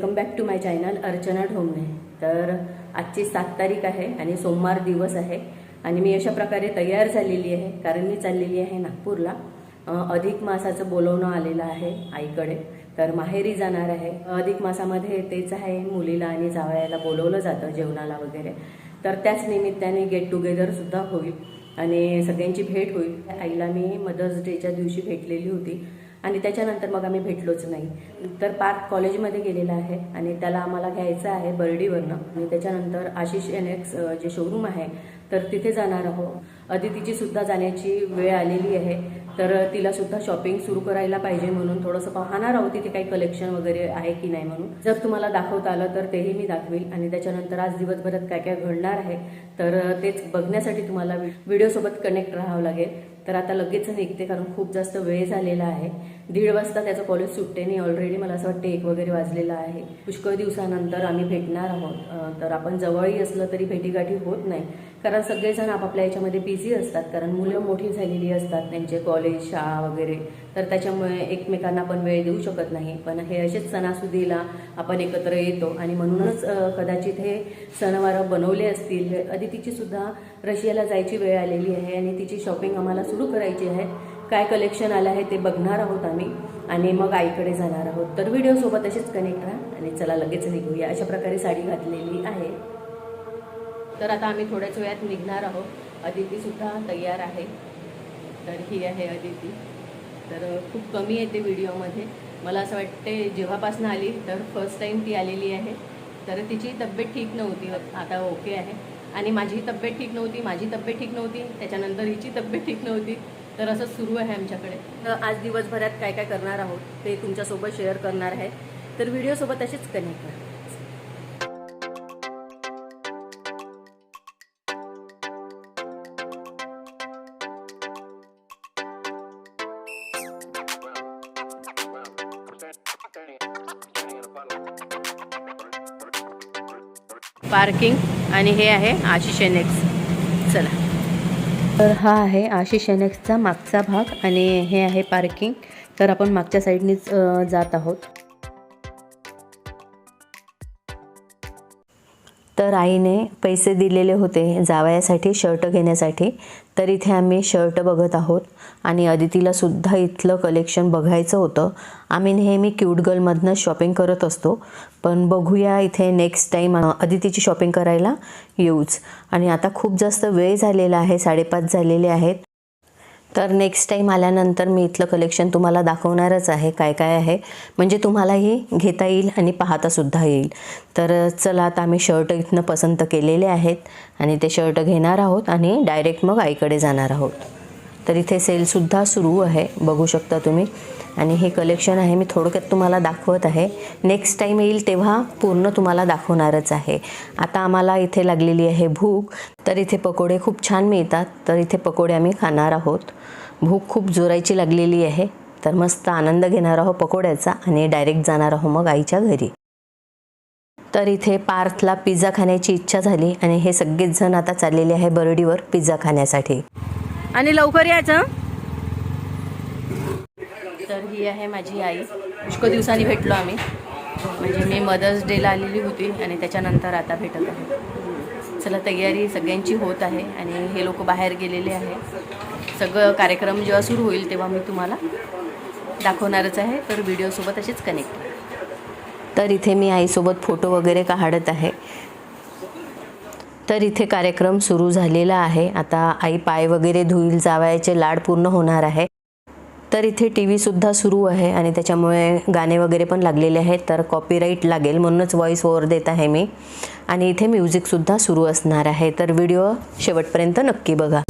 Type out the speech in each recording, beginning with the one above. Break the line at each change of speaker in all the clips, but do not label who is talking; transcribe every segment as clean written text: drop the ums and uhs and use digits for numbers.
Welcome back to my channel Archana Dhomane. तर आजची 7 तारीख आहे आणि सोमवार दिवस आहे आणि मी अशा प्रकारे तयार झालेली आहे कारण मी चाललेली आहे नागपूरला। अधिक मासाचं बोलवणं आलेलं आहे आईकडे, तर माहेरी जाणार आहे। अधिक मासामध्ये तेच आहे, मुलीला आणि जावयाला बोलवलं जातं जेवणाला वगैरे, तर त्याच निमित्ताने गेट टुगेदर सुद्धा होईल आणि सगळ्यांची भेट होईल। आईला मी मदर्स डेच्या दिवशी भेटलेली होती आणि त्याच्यानंतर मग आम्ही भेटलोच नाही। तर पार्थ कॉलेजमध्ये गेलेला आहे आणि त्याला आम्हाला घ्यायचं आहे बर्डीवरनं आणि त्याच्यानंतर आशिष एनेक्स जे शोरूम आहे तर तिथे जाणार आहोत। अदितीची सुद्धा जाण्याची वेळ आलेली आहे, तर तिला सुद्धा शॉपिंग सुरू करायला पाहिजे म्हणून थोडंसं पाहणार आहोत तिथे काही कलेक्शन वगैरे आहे की नाही म्हणून। जर तुम्हाला दाखवता आलं तर तेही मी दाखवेल आणि त्याच्यानंतर आज दिवसभरात काय काय घडणार आहे तर तेच बघण्यासाठी तुम्हाला व्हिडिओसोबत कनेक्ट राहावं लागेल। तर आता लगेच निघते कारण खूप जास्त वेळ झालेला आहे। 1:30 वाजता त्याचं कॉलेज सुटते नाही, ऑलरेडी मला असं वाटते 1 वगैरे वाजलेला आहे। पुष्कळ दिवसानंतर आम्ही भेटणार आहोत, तर आपण जवळही असलं तरी भेटीगाठी होत नाही कारण सगळेजण आपापल्या याच्यामध्ये बिझी असतात, कारण मुलं मोठी झालेली असतात, त्यांचे कॉलेज शाळा वगैरे, तर त्याच्यामुळे एकमेकांना आपण वेळ देऊ शकत नाही। पण हे असेच सणासुदीला आपण एकत्र येतो आणि म्हणूनच कदाचित हे सणवार बनवले असतील। अदितीची सुद्धा रशियाला जायची वेळ आलेली आहे आणि तिची शॉपिंग आम्हाला सुरू करायची आहे। काय कलेक्शन आलं आहे ते बघणार आहोत आम्ही आणि मग आईकडे जाणार आहोत। तर व्हिडिओसोबत असेच कनेक्ट राहा आणि चला लगेच निघूया। अशा प्रकारे साडी घातलेली आहे, तर आता आम्ही थोड्याच वेळात निघणार आहोत। अदिती सुद्धा तयार आहे, तर ही आहे अदिती। तर खूप कमी येते व्हिडिओमध्ये, मला असं वाटते जेव्हापासून आली तर फर्स्ट टाईम ती आलेली आहे। तर तिची तब्येत ठीक नव्हती, आता ओके आहे आणि माझी तब्येत ठीक नव्हती, माझी तब्येत ठीक नव्हती, त्याच्यानंतर हिची तब्येत ठीक नव्हती, तर असं सुरू आहे आमच्याकडे। तर आज दिवसभरात काय काय करणार आहोत ते तुमच्यासोबत शेअर करणार आहे, तर व्हिडिओसोबत असेच कनेक्ट करा। पार्किंग आणि हे आहे आशिष एनेक्स। चला, तर हा आहे आशिष एनेक्सचा मागचा भाग आणि हे आहे पार्किंग। तर आपण मागच्या साईडनीच जात आहोत। तर आईने पैसे दिलेले होते जावयासाठी शर्ट घेण्यासाठी, तर इथे आम्ही शर्ट बघत आहोत आणि अदितीला सुद्धा इथलं कलेक्शन बघायचं होतं। आम्ही नेहमी क्यूट गर्लमधनं शॉपिंग करत असतो, पण बघूया इथे नेक्स्ट टाईम अदितीची शॉपिंग करायला येऊच। आणि आता खूप जास्त वेळ झालेला आहे, 5:30 झालेले आहेत, तर नेक्स्ट टाईम आल्यानंतर मी इथलं कलेक्शन तुम्हाला दाखवणारच आहे काय काय आहे, म्हणजे तुम्हालाही घेता येईल आणि पाहतासुद्धा येईल। तर चला, आता आम्ही शर्ट इथनं पसंत केलेले आहेत आणि ते शर्ट घेणार आहोत आणि डायरेक्ट मग आईकडे जाणार आहोत। तर इथे सेलसुद्धा सुरू आहे, बघू शकता तुम्ही, आणि हे कलेक्शन आहे मी थोडक्यात तुम्हाला दाखवत आहे। नेक्स्ट टाईम येईल तेव्हा पूर्ण तुम्हाला दाखवणारच आहे। आता आम्हाला इथे लागलेली आहे भूक, तर इथे पकोडे खूप छान मिळतात, तर इथे पकोडे आम्ही खाणार आहोत। भूक खूप जोराची लागलेली आहे, तर मस्त आनंद घेणार आहोत पकोड्याचा आणि डायरेक्ट जाणार आहोत मग आईच्या घरी। तर इथे पार्थला पिझ्झा खाण्याची इच्छा झाली आणि हे सगळेच जण आता चाललेले आहे बर्डीवर पिझ्झा खाण्यासाठी, आणि लवकर यायचं। तर ही आहे माझी आई, पुष्कळ दिवसांनी भेटलो आम्ही, म्हणजे मी मदर्स डेला आलेली होती आणि त्याच्यानंतर आता भेटत आहे। चला, तयारी सगळ्यांची होत आहे आणि हे लोक बाहेर गेलेले आहे। सगळं कार्यक्रम जेव्हा सुरू होईल तेव्हा मी तुम्हाला दाखवणारच आहे, तर व्हिडिओसोबत असेच कनेक्ट। तर इथे मी आईसोबत फोटो वगैरे काढत आहे। तर इथे कार्यक्रम सुरू झालेला आहे, आता आई पाय वगैरे धुईल, जावयाचे लाड पूर्ण होणार आहे। तर इथे TV सुद्धा सुरू आहे आणि त्याच्यामुळे गाणे वगैरे पण लागलेले आहेत, तर कॉपीराईट लागेल म्हणूनच व्हॉइस ओव्हर देत आहे मी। आणि इथे म्युझिकसुद्धा सुरू असणार आहे, तर व्हिडिओ शेवटपर्यंत नक्की बघा।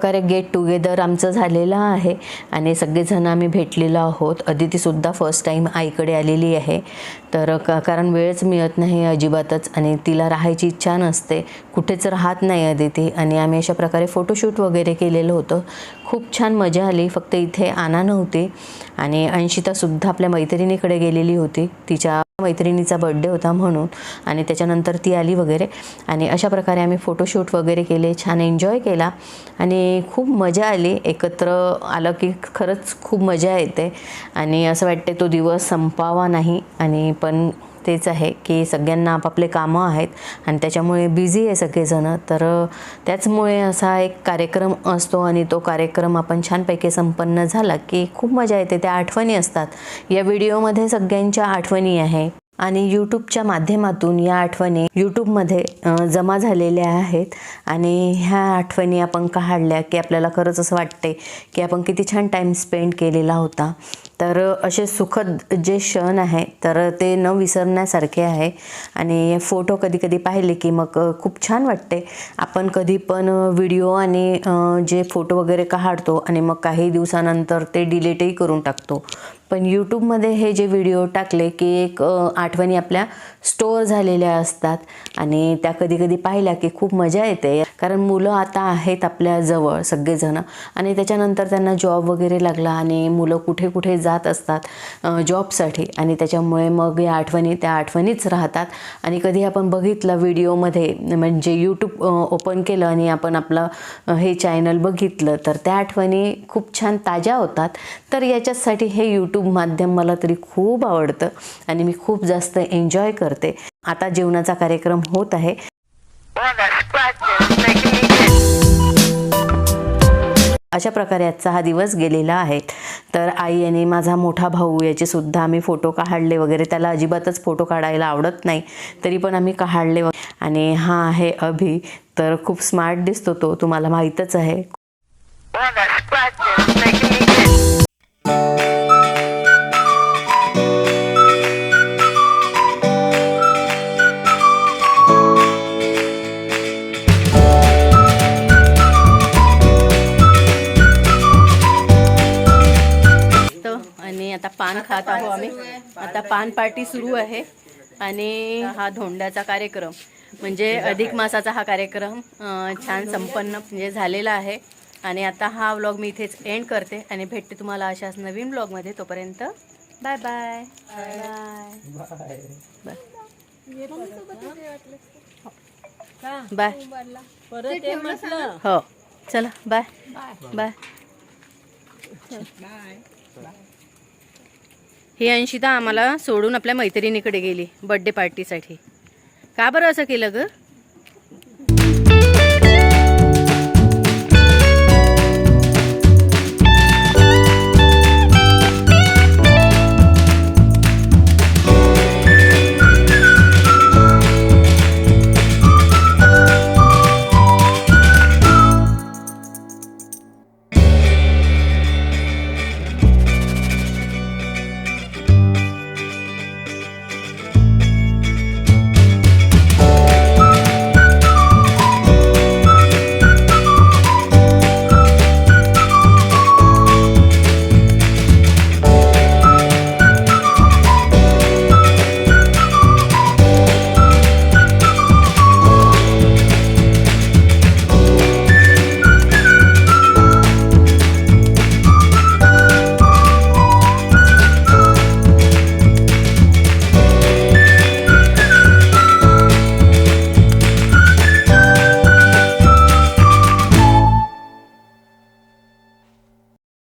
प्रकारे गेट टुगेदर आमचं झालेलं आहे आणि सगळेजण आम्ही भेटलेलो आहोत. अदितीसुद्धा फर्स्ट टाईम आईकडे आलेली आहे. तर कारण वेळच मिळत नाही अजिबातच आणि तिला राहायची इच्छा नसते, कुठेच राहत नाही अदिती. आणि आम्ही अशा प्रकारे फोटोशूट वगैरे केलेलं होतं. खूप छान मजा आली. फक्त इथे आना नव्हती आणि अंशितासुद्धा आपल्या मैत्रिणीकडे गेलेली होती. तिच्या मैत्रिणीचा बर्थडे होता म्हणून आणि त्याच्यानंतर ती आली वगैरे आणि अशा प्रकारे आम्ही फोटोशूट वगैरे केले, छान एन्जॉय केला आणि खूप मजा आली. एकत्र आलं की खरंच खूप मजा येते आणि असं वाटते तो दिवस संपावा नाही. आणि पण तेच आहे की सगळ्यांना आपापले कामं आहेत आणि त्याच्यामुळे बिझी आहे सगळेजणं. तर त्याचमुळे असा एक कार्यक्रम असतो आणि तो कार्यक्रम आपण छानपैकी संपन्न झाला की खूप मजा येते. त्या आठवणी असतात. या व्हिडिओमध्ये सगळ्यांच्या आठवणी आहे आणि यूट्यूबच्या माध्यमातून या आठवणी यूट्यूबमध्ये जमा झालेल्या आहेत आणि ह्या आठवणी आपण काढल्या की आपल्याला खरंच असं वाटते की आपण किती छान टाईम स्पेंड केलेला होता. तर असे सुखद जे क्षण आहे तर ते न विसरण्यासारखे आहे आणि फोटो कधी कधी पाहिले की मग खूप छान वाटते. आपण कधी पण व्हिडिओ आणि जे फोटो वगैरे काढतो आणि मग काही दिवसानंतर ते डिलीटही करून टाकतो. पण यूट्यूबमध्ये हे जे व्हिडिओ टाकले की एक आठवणी आपल्या स्टोअर झालेल्या असतात आणि त्या कधी कधी पाहिल्या की खूप मजा येते. कारण मुलं आता आहेत आपल्या जवळ सगळेजण आणि त्याच्यानंतर त्यांना जॉब वगैरे लागला आणि मुलं कुठे कुठे जात असतात जॉबसाठी आणि त्याच्यामुळे मग या आठवणी त्या आठवणीच राहतात. आणि कधी आपण बघितलं व्हिडिओमध्ये म्हणजे यूट्यूब ओपन केलं आणि आपण आपलं हे चॅनल बघितलं तर त्या आठवणी खूप छान ताज्या होतात. तर याच्यासाठी हे यूट्यूब माध्यम मला तरी खूप आवडतं आणि मी खूप जास्त एन्जॉय करते. आता जेवणाचा कार्यक्रम होत आहे. अशा प्रकारे आजचा हा दिवस गेलेला आहे. तर आई आणि माझा मोठा भाऊ याचे सुद्धा आम्ही फोटो काढले वगैरे. त्याला अजिबातच फोटो काढायला आवडत नाही तरी पण आम्ही काढले. आणि हा आहे अभि. तर खूप स्मार्ट दिसतो तो, तुम्हाला माहीतच आहे. आणि आता पान खात आहोत आम्ही. आता पान पार्टी सुरू आहे आणि हा धोंड्याचा कार्यक्रम म्हणजे अधिक मासाचा हा कार्यक्रम छान संपन्न म्हणजे झालेला आहे. आणि आता हा व्लॉग मी इथेच एंड करते आणि भेटते तुम्हाला अशाच नवीन व्लॉगमध्ये. तोपर्यंत bye bye bye bye bye. हो चला बाय बाय. ही अंशिता आम्हाला सोडून आपल्या मैत्रिणीकडे गेली बर्थडे पार्टीसाठी. का बरं असं केलं ग?